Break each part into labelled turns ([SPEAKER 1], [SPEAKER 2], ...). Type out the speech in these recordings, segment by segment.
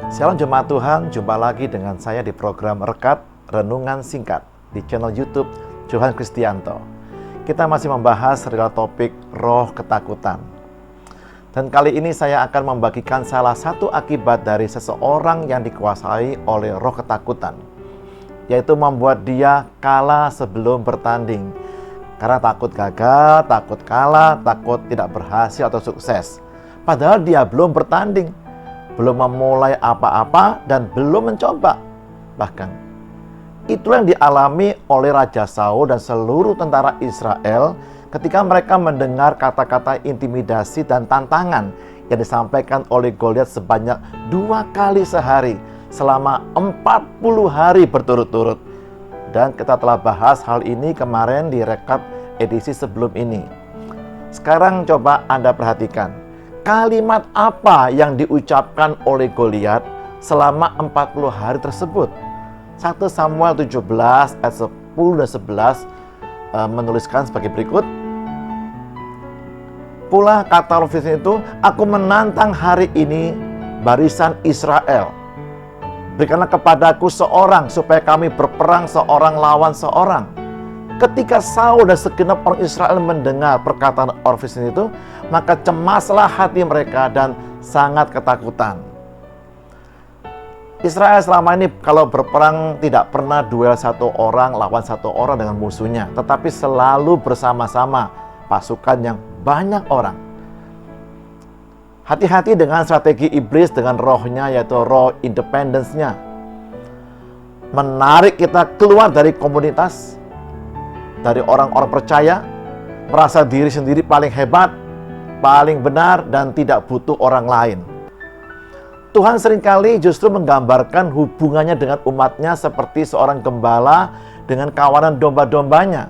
[SPEAKER 1] Shalom jemaat Tuhan, jumpa lagi dengan saya di program Rekat Renungan Singkat di channel YouTube Johan Kristianto. Kita masih membahas real topik roh ketakutan. Dan kali ini saya akan membagikan salah satu akibat dari seseorang yang dikuasai oleh roh ketakutan, yaitu membuat dia kalah sebelum bertanding. Karena takut gagal, takut kalah, takut tidak berhasil atau sukses. Padahal dia belum bertanding, belum memulai apa-apa, dan belum mencoba. Bahkan, itulah yang dialami oleh Raja Saul dan seluruh tentara Israel ketika mereka mendengar kata-kata intimidasi dan tantangan yang disampaikan oleh Goliat sebanyak 2 kali sehari selama 40 hari berturut-turut. Dan kita telah bahas hal ini kemarin di rekap edisi sebelum ini. Sekarang coba Anda perhatikan. Kalimat apa yang diucapkan oleh Goliat selama 40 hari tersebut? 1 Samuel 17 ayat 10 dan 11 menuliskan sebagai berikut. Pula kata roh Filistin itu, aku menantang hari ini barisan Israel. Berikanlah kepadaku seorang supaya kami berperang seorang lawan seorang. Ketika Saul dan segenap orang Israel mendengar perkataan orang Filistin itu, maka cemaslah hati mereka dan sangat ketakutan. Israel selama ini kalau berperang tidak pernah duel satu orang lawan satu orang dengan musuhnya, tetapi selalu bersama-sama pasukan yang banyak orang. Hati-hati dengan strategi iblis dengan rohnya, yaitu roh independence-nya. Menarik kita keluar dari komunitas, dari orang-orang percaya, merasa diri sendiri paling hebat, paling benar, dan tidak butuh orang lain. Tuhan seringkali justru menggambarkan hubungannya dengan umatnya seperti seorang gembala dengan kawanan domba-dombanya.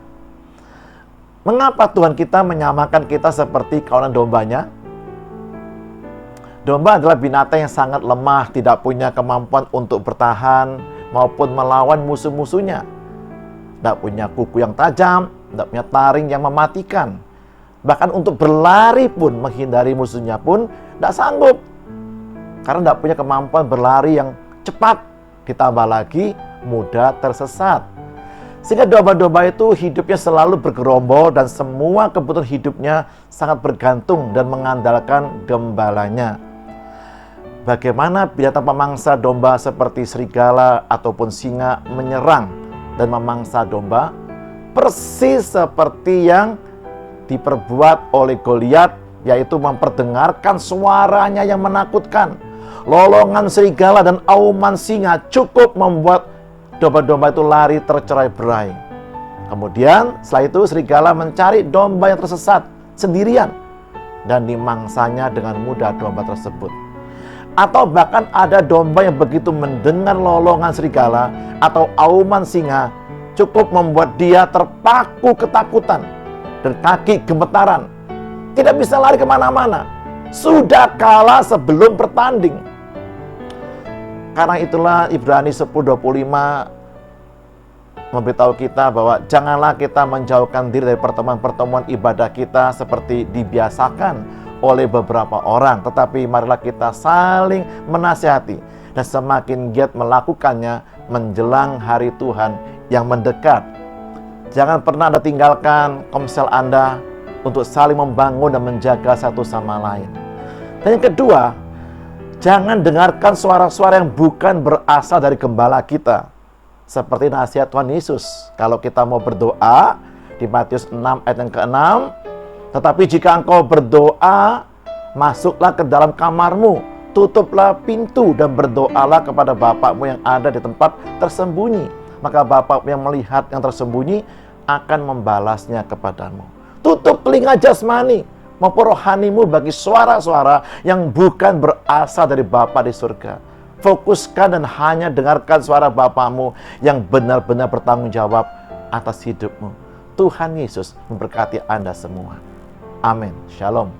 [SPEAKER 1] Mengapa Tuhan kita menyamakan kita seperti kawanan dombanya? Domba adalah binatang yang sangat lemah, tidak punya kemampuan untuk bertahan maupun melawan musuh-musuhnya. Tidak punya kuku yang tajam, tidak punya taring yang mematikan. Bahkan untuk berlari pun, menghindari musuhnya pun tidak sanggup. Karena tidak punya kemampuan berlari yang cepat. Ditambah lagi mudah tersesat. Sehingga domba-domba itu hidupnya selalu bergerombol dan semua kebutuhan hidupnya sangat bergantung dan mengandalkan gembalanya. Bagaimana binatang pemangsa domba seperti serigala ataupun singa menyerang dan memangsa domba? Persis seperti yang diperbuat oleh Goliat, yaitu memperdengarkan suaranya yang menakutkan. Lolongan serigala dan auman singa cukup membuat domba-domba itu lari tercerai-berai. Kemudian setelah itu serigala mencari domba yang tersesat sendirian dan dimangsanya dengan mudah domba tersebut. Atau bahkan ada domba yang begitu mendengar lolongan serigala atau auman singa, cukup membuat dia terpaku ketakutan dan kaki gemetaran. Tidak bisa lari kemana-mana. Sudah kalah sebelum bertanding. Karena itulah Ibrani 10:25 memberitahu kita bahwa janganlah kita menjauhkan diri dari pertemuan-pertemuan ibadah kita seperti dibiasakan oleh beberapa orang, tetapi marilah kita saling menasihati dan semakin giat melakukannya menjelang hari Tuhan yang mendekat. Jangan pernah Anda tinggalkan komsel Anda untuk saling membangun dan menjaga satu sama lain. Dan yang kedua, jangan dengarkan suara-suara yang bukan berasal dari gembala kita. Seperti nasihat Tuhan Yesus, kalau kita mau berdoa di Matius 6 ayat yang ke-6, tetapi jika engkau berdoa, masuklah ke dalam kamarmu, tutuplah pintu dan berdoalah kepada Bapakmu yang ada di tempat tersembunyi. Maka Bapakmu yang melihat yang tersembunyi akan membalasnya kepadamu. Tutup telinga jasmani maupun rohanimu bagi suara-suara yang bukan berasal dari Bapa di surga. Fokuskan dan hanya dengarkan suara Bapakmu yang benar-benar bertanggung jawab atas hidupmu. Tuhan Yesus memberkati Anda semua. Amin. Shalom.